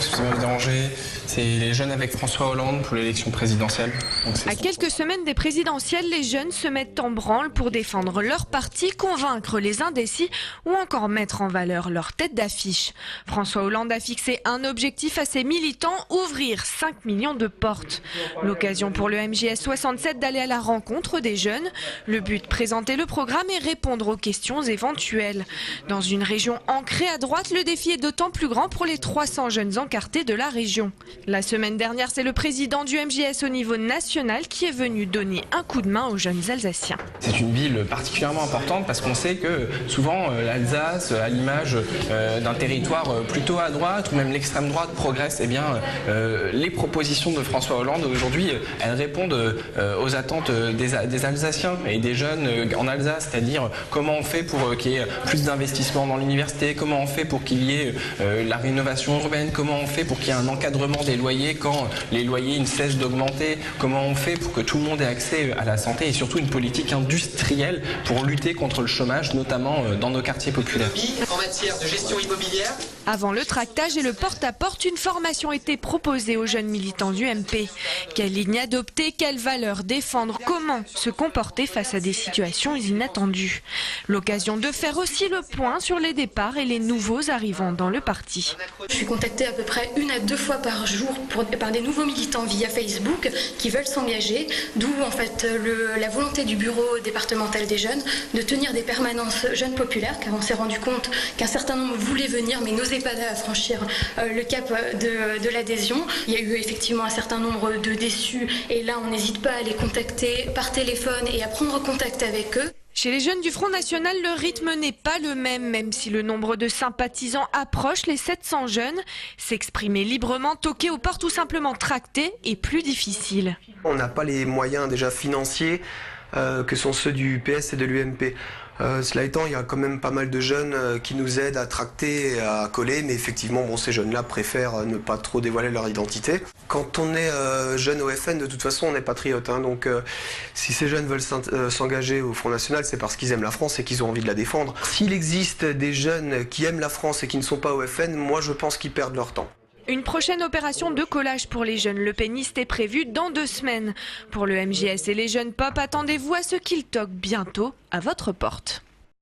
ce que ça va me déranger, c'est les jeunes avec François Hollande pour l'élection présidentielle. À quelques semaines des présidentielles, les jeunes se mettent en branle pour défendre leur parti, convaincre les indécis ou encore mettre en valeur leur tête d'affiche. François Hollande a fixé un objectif à ses militants, ouvrir 5 millions de portes. L'occasion pour le MJS 67 d'aller à la rencontre des jeunes. Le but, présenter le programme et répondre aux questions éventuelles. Dans une région ancrée à droite, le défi est d'autant plus grand pour les 300 jeunes encartés de la région. La semaine dernière, c'est le président du MJS au niveau national qui est venu donner un coup de main aux jeunes Alsaciens. C'est une ville particulièrement importante parce qu'on sait que souvent l'Alsace, à l'image d'un territoire plutôt à droite ou même l'extrême droite progresse, eh bien les propositions de François Hollande aujourd'hui, elles répondent aux attentes des Alsaciens et des jeunes en Alsace, c'est-à-dire comment on fait pour qu'il y ait plus d'investissements dans l'université, comment on fait pour qu'il y ait la rénovation urbaine, comment on fait pour qu'il y ait un encadrement des loyers quand les loyers ne cessent d'augmenter, comment on fait pour que tout le monde ait accès à la santé et surtout une politique industrielle pour lutter contre le chômage, notamment dans nos quartiers populaires. En matière de gestion immobilière. Avant le tractage et le porte-à-porte, une formation était proposée aux jeunes militants du MP. Quelle ligne adopter, quelles valeurs défendre, comment se comporter face à des situations inattendues. L'occasion de faire aussi le point sur les départs et les nouveaux arrivants dans le parti. Je suis contactée à peu près 1 à 2 fois par jour par des nouveaux militants via Facebook qui veulent s'engager, d'où en fait la volonté du bureau départemental des jeunes de tenir des permanences jeunes populaires, car on s'est rendu compte qu'un certain nombre voulaient venir mais n'osaient pas franchir le cap de l'adhésion. Il y a eu effectivement un certain nombre de déçus et là on n'hésite pas à les contacter par téléphone et à prendre contact avec eux. Chez les jeunes du Front National, le rythme n'est pas le même si le nombre de sympathisants approche les 700 jeunes. S'exprimer librement, toquer aux portes ou simplement tracter est plus difficile. On n'a pas les moyens déjà financiers que sont ceux du PS et de l'UMP. Cela étant, il y a quand même pas mal de jeunes qui nous aident à tracter et à coller, mais effectivement, bon, ces jeunes-là préfèrent ne pas trop dévoiler leur identité. Quand on est jeune au FN, de toute façon, on est patriote. Donc si ces jeunes veulent s'engager au Front National, c'est parce qu'ils aiment la France et qu'ils ont envie de la défendre. S'il existe des jeunes qui aiment la France et qui ne sont pas au FN, moi je pense qu'ils perdent leur temps. Une prochaine opération de collage pour les jeunes lepénistes est prévue dans 2 semaines. Pour le MJS et les jeunes pop, attendez-vous à ce qu'ils toquent bientôt à votre porte.